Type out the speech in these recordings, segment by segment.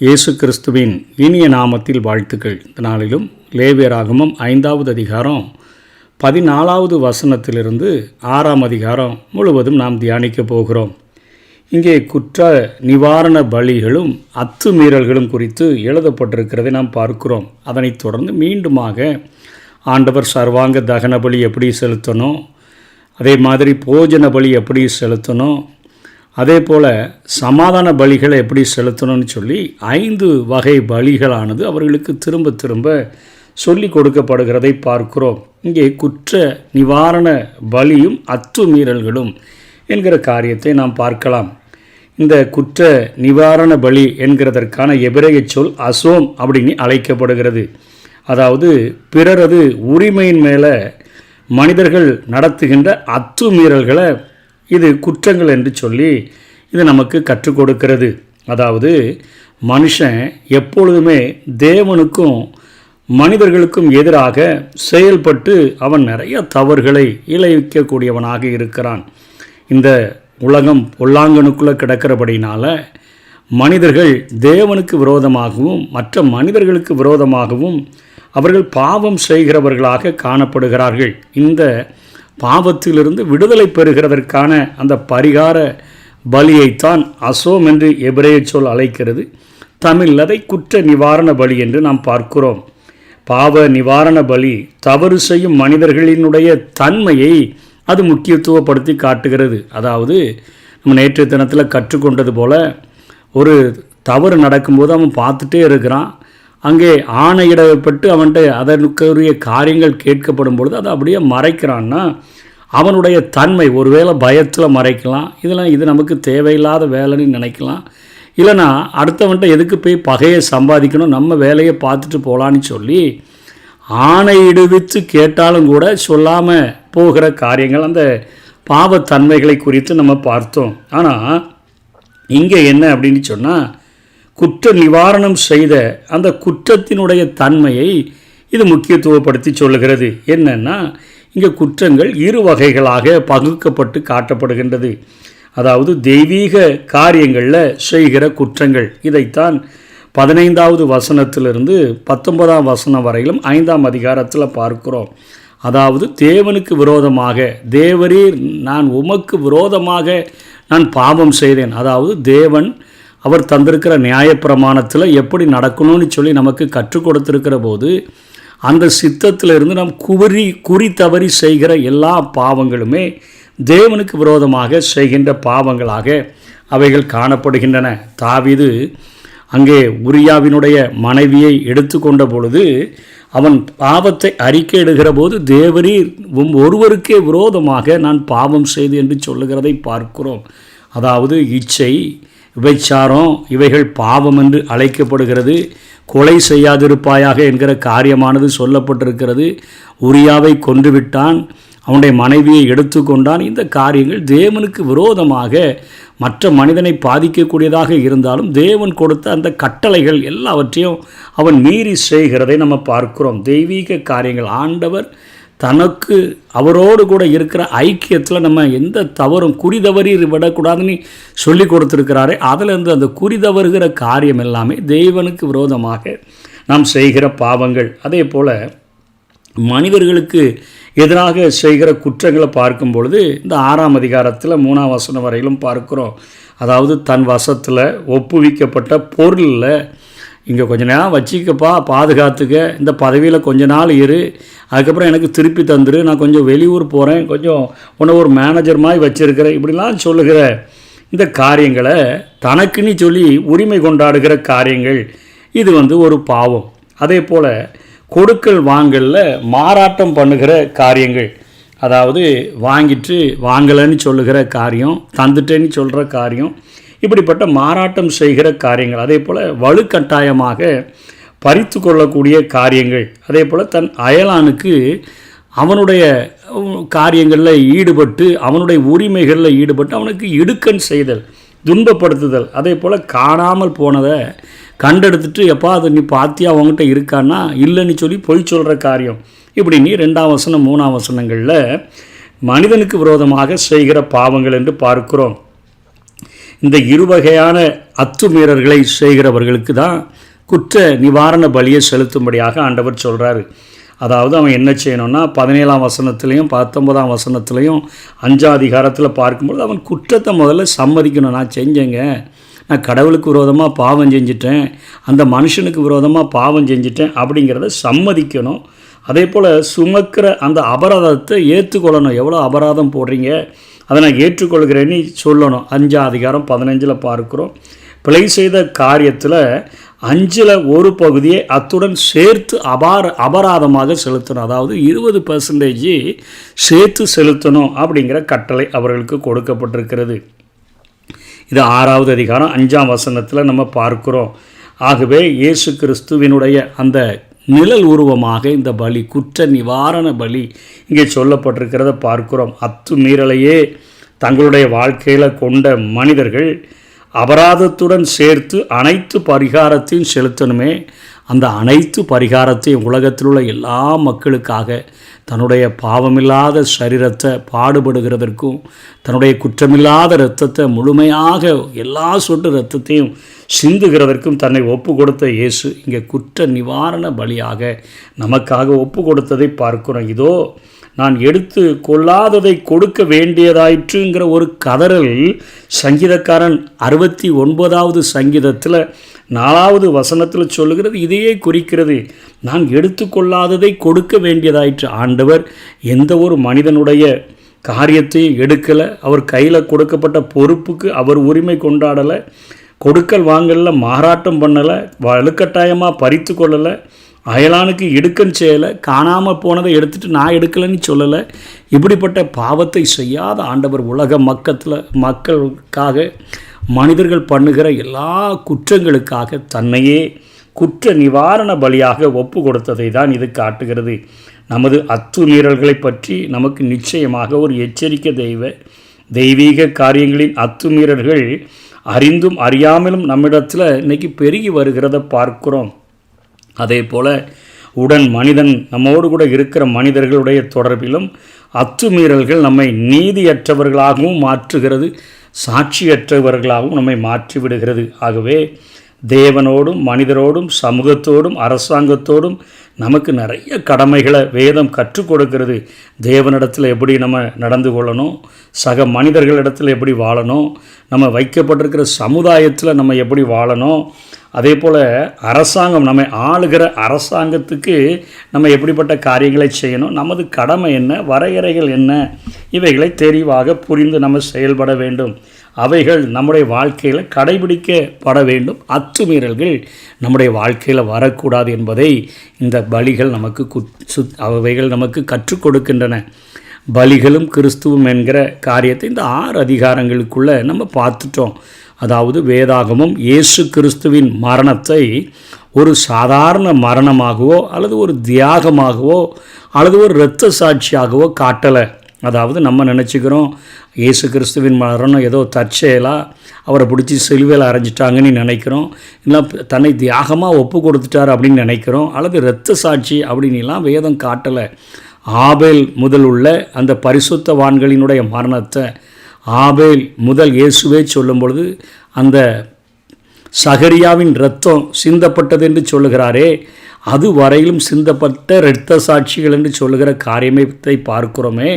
இயேசு கிறிஸ்துவின் இனிய நாமத்தில் வாழ்த்துக்கள். இந்த நாளிலும் லேவியராகமம் 5வது அதிகாரம் 14வது வசனத்திலிருந்து 6ஆம் அதிகாரம் முழுவதும் நாம் தியானிக்க போகிறோம். இங்கே குற்ற நிவாரண பலிகளும் அத்துமீறல்களும் குறித்து எழுதப்பட்டிருக்கிறதை நாம் பார்க்கிறோம். அதனைத் தொடர்ந்து மீண்டுமாக ஆண்டவர் சர்வாங்க தகன பலி எப்படி செலுத்தணும், அதே மாதிரி போஜன பலி எப்படி செலுத்தணும், அதே போல் சமாதான பலிகளை எப்படி செலுத்தணும்னு சொல்லி 5 வகை பலிகளானது அவர்களுக்கு திரும்ப திரும்ப சொல்லி கொடுக்கப்படுகிறதை பார்க்கிறோம். இங்கே குற்ற நிவாரண பலியும் அத்துமீறல்களும் என்கிற காரியத்தை நாம் பார்க்கலாம். இந்த குற்ற நிவாரண பலி என்கிறதற்கான எபிரேய சொல் அசோம் அப்படின்னு அழைக்கப்படுகிறது. அதாவது பிறரது உரிமையின் மேலே மனிதர்கள் நடத்துகின்ற அத்துமீறல்களை இது குற்றங்கள் என்று சொல்லி இது நமக்கு கற்றுக் கொடுக்கிறது. அதாவது மனுஷன் எப்பொழுதுமே தேவனுக்கும் மனிதர்களுக்கும் எதிராக செயல்பட்டு அவன் நிறைய தவறுகளை இழைக்கக்கூடியவனாக இருக்கிறான். இந்த உலகம் பொல்லாங்கனுக்குள்ளே கிடக்கிறபடினால மனிதர்கள் தேவனுக்கு விரோதமாகவும் மற்ற மனிதர்களுக்கு விரோதமாகவும் அவர்கள் பாவம் செய்கிறவர்களாக காணப்படுகிறார்கள். இந்த பாவத்திலிருந்து விடுதலை பெறுகிறதற்கான அந்த பரிகார பலியைத்தான் அசோம் என்று எபிரேய சொல் அழைக்கிறது. தமிழ் அதை குற்ற நிவாரண பலி என்று நாம் பார்க்கிறோம். பாவ நிவாரண பலி தவறு செய்யும் மனிதர்களினுடைய தன்மையை அது முக்கியத்துவப்படுத்தி காட்டுகிறது. அதாவது நம்ம நேற்றைய தினத்தில் கற்றுக்கொண்டது போல் ஒரு தவறு நடக்கும்போது அவன் பார்த்துட்டே இருக்கிறான். அங்கே ஆணையிடப்பட்டு அவன்கிட்ட அதற்குரிய காரியங்கள் கேட்கப்படும் பொழுது அதை அப்படியே மறைக்கிறான்னா அவனுடைய தன்மை ஒருவேளை பயத்தில் மறைக்கலாம். இது நமக்கு தேவையில்லாத வேலைன்னு நினைக்கலாம். இல்லைனா அடுத்தவன்கிட்ட எதுக்கு போய் பகையை சம்பாதிக்கணும், நம்ம வேலையை பார்த்துட்டு போகலான்னு சொல்லி ஆணையிடுவித்து கேட்டாலும் கூட சொல்லாமல் போகிற காரியங்கள் அந்த பாவத்தன்மைகளை குறித்து நம்ம பார்த்தோம். ஆனால் இங்கே என்ன அப்படின்னு சொன்னால் குற்ற நிவாரணம் செய்த அந்த குற்றத்தினுடைய தன்மையை இது முக்கியத்துவப்படுத்தி சொல்லுகிறது. என்னென்னா இங்கே குற்றங்கள் 2 வகைகளாக பகுக்கப்பட்டு காட்டப்படுகின்றது. அதாவது தெய்வீக காரியங்களில் செய்கிற குற்றங்கள், இதைத்தான் 15வது வசனத்திலிருந்து 19ஆம் வசனம் வரையிலும் 5ஆம் அதிகாரத்தில் பார்க்கிறோம். அதாவது தேவனுக்கு விரோதமாக, தேவரீர் நான் உமக்கு விரோதமாக நான் பாவம் செய்தேன். அதாவது தேவன் அவர் தந்திருக்கிற நியாயப்பிரமாணத்தில் எப்படி நடக்கணும்னு சொல்லி நமக்கு கற்றுக் கொடுத்திருக்கிற போது அந்த சித்தத்திலிருந்து நாம் குறி தவறி செய்கிற எல்லா பாவங்களுமே தேவனுக்கு விரோதமாக செய்கின்ற பாவங்களாக அவைகள் காணப்படுகின்றன. தாவீது அங்கே உரியாவினுடைய மனைவியை எடுத்துக்கொண்ட பொழுது அவன் பாவத்தை அறிக்கையிடுகிற போது தேவரீர் ஒருவருக்கே விரோதமாக நான் பாவம் செய்து என்று சொல்லுகிறதை பார்க்கிறோம். அதாவது இச்சை, விபச்சாரம் இவைகள் பாவம் என்று அழைக்கப்படுகிறது. கொலை செய்யாதிருப்பாயாக என்கிற காரியமானது சொல்லப்பட்டிருக்கிறது. உரியாவை கொன்றுவிட்டான், அவனுடைய மனைவியை எடுத்துக்கொண்டான். இந்த காரியங்கள் தேவனுக்கு விரோதமாக மற்ற மனிதனை பாதிக்கக்கூடியதாக இருந்தாலும் தேவன் கொடுத்த அந்த கட்டளைகள் எல்லாவற்றையும் அவன் மீறி செய்கிறதை நம்ம பார்க்கிறோம். தெய்வீக காரியங்கள் ஆண்டவர் தனக்கு அவரோடு கூட இருக்கிற ஐக்கியத்தில் நம்ம எந்த தவறும் குறிதவறி விடக்கூடாதுன்னு சொல்லி கொடுத்துருக்கிறாரே, அதிலிருந்து அந்த குறிதவறுகிற காரியம் எல்லாமே தேவனுக்கு விரோதமாக நாம் செய்கிற பாவங்கள். அதே போல் மனிதர்களுக்கு எதிராக செய்கிற குற்றங்களை பார்க்கும் பொழுது இந்த 6ஆம் அதிகாரத்தில் 3ஆம் வசனம் வரையிலும் பார்க்கிறோம். அதாவது தன் வசத்தில் ஒப்புவிக்கப்பட்ட பொருளில் இங்கே கொஞ்ச நேரம் வச்சிக்கப்பா, பாதுகாத்துக்க, இந்த பதவியில் கொஞ்ச நாள் இரு, அதுக்கப்புறம் எனக்கு திருப்பி தந்துரு, நான் கொஞ்சம் வெளியூர் போகிறேன், கொஞ்சம் உன்னை ஒரு மேனேஜர் மாதிரி வச்சுருக்கிறேன், இப்படிலாம் சொல்லுகிற இந்த காரியங்களை தனக்குன்னு சொல்லி உரிமை கொண்டாடுகிற காரியங்கள் இது ஒரு பாவம். அதே போல் கொடுக்கல் வாங்கலில் மாறாட்டம் பண்ணுகிற காரியங்கள், அதாவது வாங்கிட்டு வாங்கலைன்னு சொல்லுகிற காரியம், தந்துட்டேன்னு சொல்கிற காரியம், இப்படிப்பட்ட மாறாட்டம் செய்கிற காரியங்கள், அதே போல் வலுக்கட்டாயமாக பறித்து கொள்ளக்கூடிய காரியங்கள், அதே போல் தன் அயலானுக்கு அவனுடைய காரியங்களில் ஈடுபட்டு அவனுடைய உரிமைகளில் ஈடுபட்டு அவனுக்கு இடுக்கண் செய்தல், துன்பப்படுத்துதல், அதே போல் காணாமல் போனதை கண்டெடுத்துட்டு எப்பா அதை நீ பார்த்தியா அவங்ககிட்ட இருக்கான்னா இல்லைன்னு சொல்லி பொய் சொல்கிற காரியம், இப்படி நீ 2ஆம் வசனம் 3ஆம் வசனங்களில் மனிதனுக்கு விரோதமாக செய்கிற பாவங்கள் என்று பார்க்கிறோம். இந்த இருவகையான அத்துமீறல்களை செய்கிறவர்களுக்கு தான் குற்ற நிவாரண பலியை செலுத்தும்படியாக ஆண்டவர் சொல்கிறாரு. அதாவது அவன் என்ன செய்யணும்னா 17ஆம் வசனத்துலேயும் 19ஆம் வசனத்துலேயும் 5ஆம் அதிகாரத்தில் பார்க்கும்போது அவன் குற்றத்தை முதல்ல சம்மதிக்கணும். நான் செஞ்சேங்க, நான் கடவுளுக்கு விரோதமாக பாவம் செஞ்சிட்டேன், அந்த மனுஷனுக்கு விரோதமாக பாவம் செஞ்சிட்டேன் அப்படிங்கிறத சம்மதிக்கணும். அதே போல் சுமக்கிற அந்த அபராதத்தை ஏற்றுக்கொள்ளணும். எவ்வளோ அபராதம் போடுறீங்க, அதை நான் ஏற்றுக்கொள்கிறேன்னு சொல்லணும். 5ஆம் அதிகாரம் 15 பார்க்குறோம். பிழை செய்த காரியத்தில் 5ல் ஒரு பகுதியை அத்துடன் சேர்த்து அபராதமாக செலுத்தணும். அதாவது 20% சேர்த்து செலுத்தணும் அப்படிங்கிற கட்டளை அவர்களுக்கு கொடுக்கப்பட்டிருக்கிறது. இது 6வது அதிகாரம் 5ஆம் வசனத்தில் நம்ம பார்க்குறோம். ஆகவே இயேசு கிறிஸ்துவினுடைய அந்த நிழல் உருவமாக இந்த பலி, குற்ற நிவாரண பலி இங்கே சொல்லப்பட்டிருக்கிறத பார்க்குறோம். அத்துமீறலையே தங்களுடைய வாழ்க்கையில் கொண்ட மனிதர்கள் அபராதத்துடன் சேர்த்து அனைத்து பரிகாரத்தையும் செலுத்தணுமே. அந்த அனைத்து பரிகாரத்தையும் உலகத்தில் உள்ள எல்லா மக்களுக்காக தன்னுடைய பாவமில்லாத சரீரத்தை பாடுபடுகிறதற்கும் தன்னுடைய குற்றமில்லாத இரத்தத்தை முழுமையாக எல்லா சொட்டு இரத்தத்தையும் சிந்துகிறதற்கும் தன்னை ஒப்பு கொடுத்த இயேசு இங்கே குற்ற நிவாரண பலியாக நமக்காக ஒப்பு கொடுத்ததை பார்க்கிறோம். இதோ நான் எடுத்து கொள்ளாததை கொடுக்க வேண்டியதாயிற்றுங்கிற ஒரு கதறல் சங்கீதக்காரன் 69வது சங்கீதத்தில் 4வது வசனத்தில் சொல்லுகிறது. இதையே குறிக்கிறது. நான் எடுத்துக்கொள்ளாததை கொடுக்க வேண்டியதாயிற்று. ஆண்டவர் எந்த ஒரு மனிதனுடைய காரியத்தையும் எடுக்கலை. அவர் கையில் கொடுக்கப்பட்ட பொறுப்புக்கு அவர் உரிமை கொண்டாடலை. கொடுக்கல் வாங்கலில் மாறாட்டம் பண்ணலை. வலுக்கட்டாயமாக பறித்து கொள்ளலை. அயலானுக்கு எடுக்கன்னு செய்யலை. காணாமல் போனதை எடுத்துகிட்டு நான் எடுக்கலைன்னு சொல்லலை. இப்படிப்பட்ட பாவத்தை செய்யாத ஆண்டவர் உலக மக்களுக்காக மனிதர்கள் பண்ணுகிற எல்லா குற்றங்களுக்காக தன்னையே குற்ற நிவாரண பலியாக ஒப்பு கொடுத்ததை தான் இது காட்டுகிறது. நமது அத்துமீறல்களை பற்றி நமக்கு நிச்சயமாக ஒரு எச்சரிக்கை தெய்வீக காரியங்களின் அத்துமீறல்கள் அறிந்தும் அறியாமலும் நம்மிடத்தில் இன்றைக்கி பெருகி வருகிறத பார்க்கிறோம். அதே போல் உடன் மனிதன் நம்மோடு கூட இருக்கிற மனிதர்களுடைய தொடர்பிலும் அத்துமீறல்கள் நம்மை நீதியற்றவர்களாகவும் மாற்றுகிறது, சாட்சியற்றவர்களாகவும் நம்மை மாற்றிவிடுகிறது. ஆகவே தேவனோடும் மனிதரோடும் சமூகத்தோடும் அரசாங்கத்தோடும் நமக்கு நிறைய கடமைகளை வேதம் கற்றுக் கொடுக்கிறது. தேவனிடத்தில் எப்படி நம்ம நடந்து கொள்ளணும், சக மனிதர்களிடத்தில் எப்படி வாழணும், நம்ம வைக்கப்பட்டிருக்கிற சமுதாயத்தில் நம்ம எப்படி வாழணும், அதே போல் அரசாங்கம் நம்மை ஆளுகிற அரசாங்கத்துக்கு நம்ம எப்படிப்பட்ட காரியங்களை செய்யணும், நமது கடமை என்ன, வரையறைகள் என்ன, இவைகளை தெளிவாக புரிந்து நம்ம செயல்பட வேண்டும். அவைகள் நம்முடைய வாழ்க்கையில் கடைபிடிக்கப்பட வேண்டும். அத்துமீறல்கள் நம்முடைய வாழ்க்கையில் வரக்கூடாது என்பதை இந்த பலிகள் நமக்கு அவைகள் நமக்கு கற்றுக் கொடுக்கின்றன. பலிகளும் கிறிஸ்துவும் என்கிற காரியத்தை இந்த 6 அதிகாரங்களுக்குள்ளே நம்ம பார்த்துட்டோம். அதாவது வேதாகமும் இயேசு கிறிஸ்துவின் மரணத்தை ஒரு சாதாரண மரணமாகவோ அல்லது ஒரு தியாகமாகவோ அல்லது ஒரு இரத்த சாட்சியாகவோ காட்டலை. அதாவது நம்ம நினச்சிக்கிறோம் இயேசு கிறிஸ்துவின் மரணம் ஏதோ தற்செயலாக அவரை பிடிச்சி சிலுவையில் அரைஞ்சிட்டாங்கன்னு நினைக்கிறோம், இல்லை தன்னை தியாகமாக ஒப்பு கொடுத்துட்டார் அப்படின்னு நினைக்கிறோம், அல்லது இரத்த சாட்சி அப்படின்லாம் வேதம் காட்டலை. ஆபேல் முதல் உள்ள அந்த பரிசுத்தவான்களினுடைய மரணத்தை ஆபேல் முதல் இயேசுவே சொல்லும் பொழுது அந்த சகரியாவின் இரத்தம் சிந்தப்பட்டது என்று சொல்லுகிறாரே, அது வரையிலும் சிந்தப்பட்ட இரத்த சாட்சிகள் என்று சொல்லுகிற காரியத்தை பார்க்கிறோமே.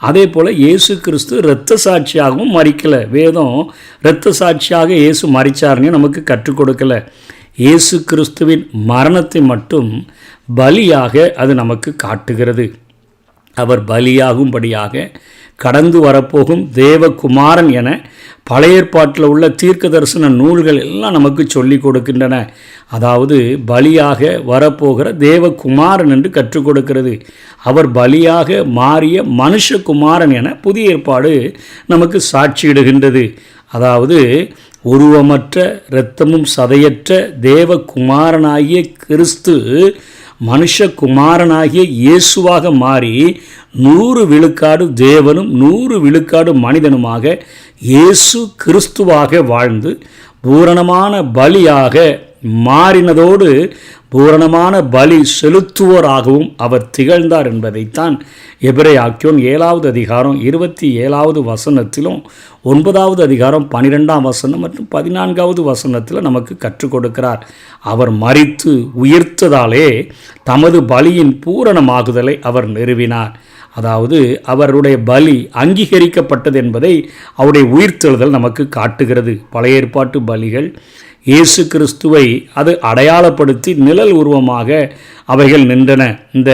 அதே போல் இயேசு கிறிஸ்து இரத்த சாட்சியாகவும் மறிக்கலை. வேதம் இரத்த சாட்சியாக இயேசு மறிச்சார்னு நமக்கு கற்றுக் கொடுக்கலை. இயேசு கிறிஸ்துவின் மரணத்தை மட்டும் பலியாக அது நமக்கு காட்டுகிறது. அவர் பலியாகும்படியாக கடந்து வரப்போகும் தேவகுமாரன் என பழைய ஏற்பாட்டில் உள்ள தீர்க்க தரிசன நூல்கள் எல்லாம் நமக்கு சொல்லி கொடுக்கின்றன. அதாவது பலியாக வரப்போகிற தேவகுமாரன் என்று கற்றுக் கொடுக்கிறது. அவர் பலியாக மாறிய மனுஷகுமாரன் என புதிய ஏற்பாடு நமக்கு சாட்சியிடுகின்றது. அதாவது உருவமற்ற இரத்தமும் சதையற்ற தேவகுமாரனாகிய கிறிஸ்து மனுஷகுமாரனாகிய இயேசுவாக மாறி 100 விழுக்காடு தேவனும் 100 விழுக்காடு மனிதனுமாக இயேசு கிறிஸ்துவாக வாழ்ந்து பூரணமான பலியாக மாறினதோடு பூரணமான பலி செலுத்துவோராகவும் அவர் திகழ்ந்தார் என்பதைத்தான் எபிரேயாக்கியோன் 7வது அதிகாரம் 27வது வசனத்திலும் 9வது அதிகாரம் 12ஆம் வசனம் மற்றும் 14வது வசனத்தில் நமக்கு கற்றுக் கொடுக்கிறார். அவர் மரித்து உயிர்த்ததாலே தமது பலியின் பூரணமாகுதலை அவர் நிறுவினார். அதாவது அவருடைய பலி அங்கீகரிக்கப்பட்டது என்பதை அவருடைய உயிர்த்தெழுதல் நமக்கு காட்டுகிறது. பழைய ஏற்பாட்டு பலிகள் இயேசு கிறிஸ்துவை அது அடையாளப்படுத்தி நிழல் உருவமாக அவைகள் நின்றன. இந்த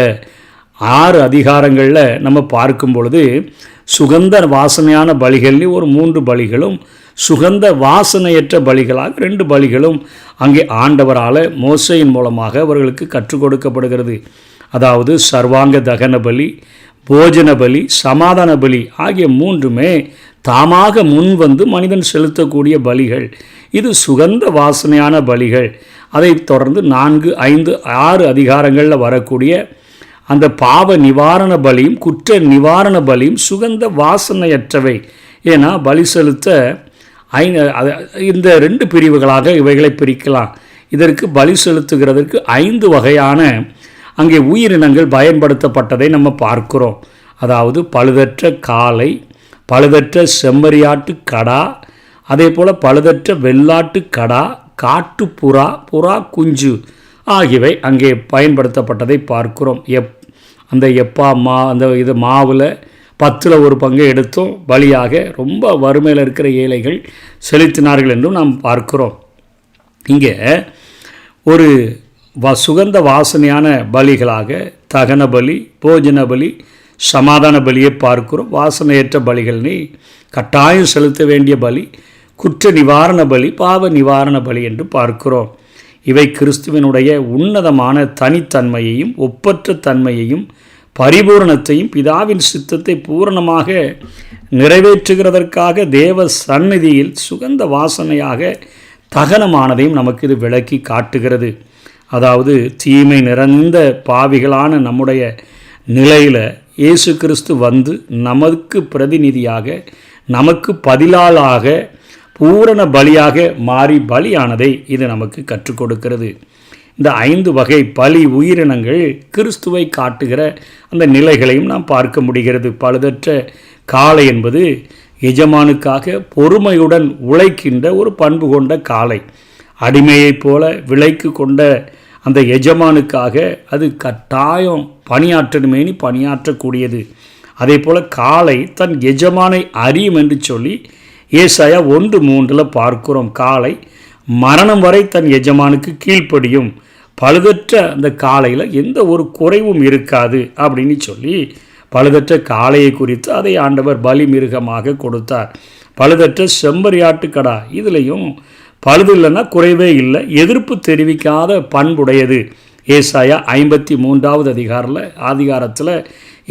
6 அதிகாரங்களில் நம்ம பார்க்கும் பொழுது சுகந்த வாசனையான பலிகள்னு ஒரு 3 பலிகளும் சுகந்த வாசனையற்ற பலிகளாக 2 பலிகளும் அங்கே ஆண்டவரால் மோசையின் மூலமாக அவர்களுக்கு கற்றுக் கொடுக்கப்படுகிறது. அதாவது சர்வாங்க தகன பலி, போஜன பலி, சமாதான பலி ஆகிய 3மே தாமாக முன் வந்து மனிதன் செலுத்தக்கூடிய பலிகள். இது சுகந்த வாசனையான பலிகள். அதை தொடர்ந்து 4, 5, 6 அதிகாரங்களில் வரக்கூடிய அந்த பாவ நிவாரண பலியும் குற்ற நிவாரண பலியும் சுகந்த வாசனையற்றவை. ஏன்னா பலி செலுத்த இந்த 2 பிரிவுகளாக இவைகளை பிரிக்கலாம். இதற்கு பலி செலுத்துகிறதற்கு 5 வகையான அங்கே உயிரினங்கள் பயன்படுத்தப்பட்டதை நம்ம பார்க்கிறோம். அதாவது பழுதற்ற காளை, பழுதற்ற செம்மறியாட்டு கடா, அதே போல் பழுதற்ற வெள்ளாட்டு கடா, காட்டுப்புறா, புறா குஞ்சு ஆகியவை அங்கே பயன்படுத்தப்பட்டதை பார்க்கிறோம். அந்த இது மாவில் 10ல் 1 பங்கு எடுத்தும் பலியாக ரொம்ப வறுமையில் இருக்கிற ஏழைகள் செலுத்தினார்கள் என்றும் நாம் பார்க்கிறோம். இங்கே ஒரு சுகந்த வாசனையான பலிகளாக தகன பலி, போஜன பலி, சமாதான பலியை பார்க்கிறோம். வாசனையற்ற பலிகள்னு கட்டாயம் செலுத்த வேண்டிய பலி குற்ற நிவாரண பலி, பாவ நிவாரண பலி என்று பார்க்கிறோம். இவை கிறிஸ்துவனுடைய உன்னதமான தனித்தன்மையையும் ஒப்பற்ற தன்மையையும் பரிபூரணத்தையும் பிதாவின் சித்தத்தை பூரணமாக நிறைவேற்றுகிறதற்காக தேவ சந்நிதியில் சுகந்த வாசனையாக தகனமானதையும் நமக்கு இது விளக்கி காட்டுகிறது. அதாவது தீமை நிறைந்த பாவிகளான நம்முடைய நிலையில் இயேசு கிறிஸ்து வந்து நமக்கு பிரதிநிதியாக நமக்கு பதிலாளாக பூரண பலியாக மாறி பலியானதை இது நமக்கு கற்றுக் கொடுக்கிறது. இந்த 5 வகை பலி உயிரினங்கள் கிறிஸ்துவை காட்டுகிற அந்த நிலைகளையும் நாம் பார்க்க முடிகிறது. பழுதற்ற காளை என்பது எஜமானுக்காக பொறுமையுடன் உழைக்கின்ற ஒரு பண்பு கொண்ட காளை. அடிமையைப் போல விலைக்கு கொண்ட அந்த எஜமானுக்காக அது கட்டாயம் பணியாற்றணுமேனி பணியாற்றக்கூடியது. அதே போல் காளை தன் எஜமானை அறியும் என்று சொல்லி ஏசாயா 1:3 பார்க்கிறோம். காளை மரணம் வரை தன் எஜமானுக்கு கீழ்ப்படியும், பழுதற்ற அந்த காளையில் எந்த ஒரு குறைவும் இருக்காது அப்படின்னு சொல்லி பழுதற்ற காளையை குறித்து அதை ஆண்டவர் பலி மிருகமாக கொடுத்தார். பழுதற்ற செம்மறியாட்டுக்கடா இதுலேயும் பழுது இல்லைன்னா குறைவே இல்லை, எதிர்ப்பு தெரிவிக்காத பண்புடையது. ஏசாயா 53வது அதிகாரத்தில்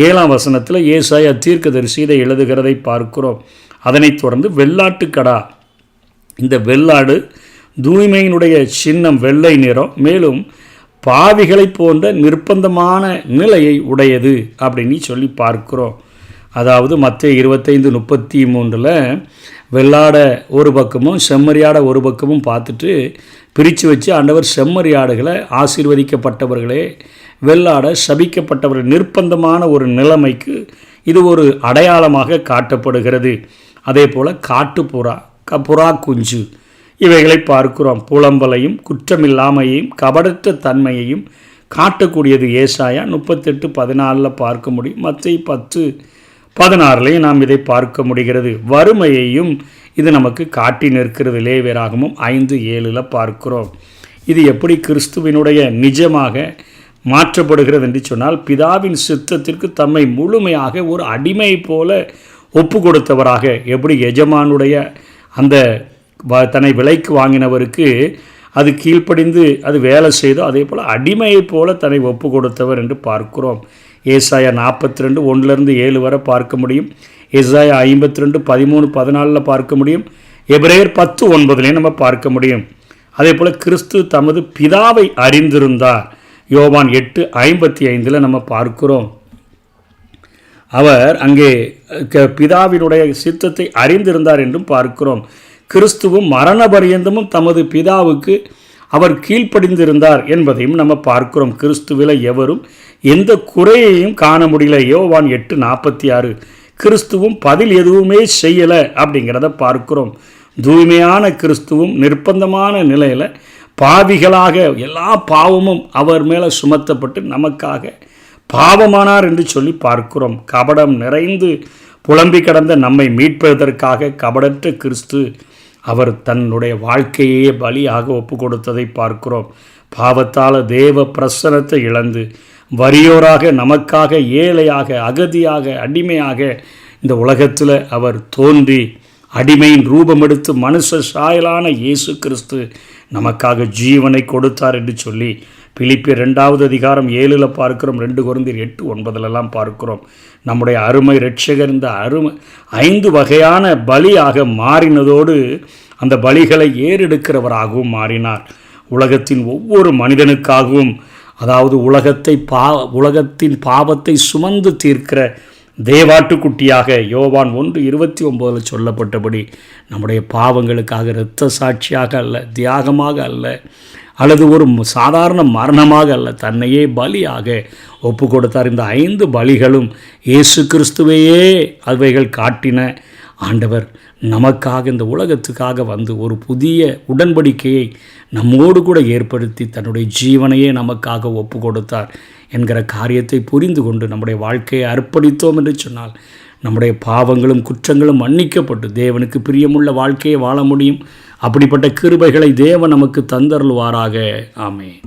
7ஆம் வசனத்தில் ஏசாயா தீர்க்கதரிசி இதை எழுதுகிறதை பார்க்கிறோம். அதனைத் தொடர்ந்து வெள்ளாட்டுக்கடா. இந்த வெள்ளாடு தூய்மையினுடைய சின்னம் வெள்ளை நிறம், மேலும் பாவிகளை போன்ற நிர்பந்தமான நிலையை உடையது அப்படின்னு சொல்லி பார்க்கிறோம். அதாவது மத்தேயு 25:33 வெள்ளாட ஒரு பக்கமும் செம்மறியாடை ஒரு பக்கமும் பார்த்துட்டு பிரித்து வச்சு ஆண்டவர் செம்மறியாடுகளை ஆசீர்வதிக்கப்பட்டவர்களே, வெள்ளாட சபிக்கப்பட்டவர்கள், நிர்பந்தமான ஒரு நிலைமைக்கு இது ஒரு அடையாளமாக காட்டப்படுகிறது. அதே போல் காட்டுப்புறா, புறா குஞ்சு இவைகளை பார்க்கிறோம். புலம்பலையும் குற்றமில்லாமையையும் கபடற்ற தன்மையையும் காட்டக்கூடியது. ஏசாயா 38:14 பார்க்க முடியும். மத்தேயு 10:16 நாம் இதை பார்க்க முடிகிறது. வறுமையையும் இது நமக்கு காட்டி நிற்கிறது. லேவியராகமம் 5:7 பார்க்கிறோம். இது எப்படி கிறிஸ்துவினுடைய நிஜமாக மாற்றப்படுகிறது என்று சொன்னால், பிதாவின் சித்தத்திற்கு தம்மை முழுமையாக ஒரு அடிமை போல ஒப்பு கொடுத்தவராக, எப்படி எஜமானுடைய அந்த தன்னை விலைக்கு வாங்கினவருக்கு அது கீழ்ப்படிந்து அது வேலை செய்தோ அதே போல் அடிமையைப் போல தன்னை ஒப்பு கொடுத்தவர் என்று பார்க்கிறோம். ஏசாயா 42:1-7 வரை பார்க்க முடியும். ஏசாயா 52:13-14 பார்க்க முடியும். எபிரேயர் 10:9 நம்ம பார்க்க முடியும். அதே போல் கிறிஸ்து தமது பிதாவை அறிந்திருந்தார். யோவான் 8:55 நம்ம பார்க்கிறோம். அவர் அங்கே பிதாவினுடைய சித்தத்தை அறிந்திருந்தார் என்றும் பார்க்கிறோம். கிறிஸ்துவும் மரண பரியந்தமும் தமது பிதாவுக்கு அவர் கீழ்ப்படிந்திருந்தார் என்பதையும் நம்ம பார்க்கிறோம். கிறிஸ்துவில் எவரும் எந்த குறையையும் காண முடியல. யோவான் 8:46. கிறிஸ்துவும் பதில் எதுவுமே செய்யலை அப்படிங்கிறத பார்க்கிறோம். தூய்மையான கிறிஸ்துவும் நிர்பந்தமான நிலையில் பாவிகளாக எல்லா பாவமும் அவர் மேலே சுமத்தப்பட்டு நமக்காக பாவமானார் என்று சொல்லி பார்க்கிறோம். கபடம் நிறைந்து புலம்பி கடந்த நம்மை மீட்பதற்காக கபடற்ற கிறிஸ்து அவர் தன்னுடைய வாழ்க்கையே பலியாக ஒப்பு கொடுத்ததை பார்க்கிறோம். பாவத்தால் தேவ பிரசன்னத்தை இழந்து வறியோராக நமக்காக ஏழையாக அகதியாக அடிமையாக இந்த உலகத்தில் அவர் தோன்றி அடிமையின் ரூபம் எடுத்து மனுஷ சாயலான இயேசு கிறிஸ்து நமக்காக ஜீவனை கொடுத்தார் என்று சொல்லி பிலிப்பியர் 2:7 பார்க்கிறோம். 2 கொரிந்தியர் 8:9 பார்க்கிறோம். நம்முடைய அருமை இரட்சகர் இந்த 5 வகையான பலியாக மாறினதோடு அந்த பலிகளை ஏறெடுக்கிறவராகவும் மாறினார். உலகத்தின் ஒவ்வொரு மனிதனுக்காகவும், அதாவது உலகத்தின் பாவத்தை சுமந்து தீர்க்கிற தேவாட்டுக்குட்டியாக யோவான் 1:29 சொல்லப்பட்டபடி நம்முடைய பாவங்களுக்காக இரத்த சாட்சியாக அல்ல, தியாகமாக அல்ல, அல்லது ஒரு சாதாரண மரணமாக அல்ல, தன்னையே பலியாக ஒப்பு கொடுத்தார். இந்த 5 பலிகளும் இயேசு கிறிஸ்துவையே அவைகள் காட்டின. ஆண்டவர் நமக்காக இந்த உலகத்துக்காக வந்து ஒரு புதிய உடன்படிக்கையை நம்மோடு கூட ஏற்படுத்தி தன்னுடைய ஜீவனையே நமக்காக ஒப்பு கொடுத்தார் என்கிற காரியத்தை புரிந்து கொண்டு நம்முடைய வாழ்க்கையை அர்ப்பணித்தோம் என்று சொன்னால் நம்முடைய பாவங்களும் குற்றங்களும் மன்னிக்கப்பட்டு தேவனுக்கு பிரியமுள்ள வாழ்க்கையை வாழ முடியும். அப்படிப்பட்ட கிருபைகளை தேவன் நமக்கு தந்தருள்வாராக. ஆமென்.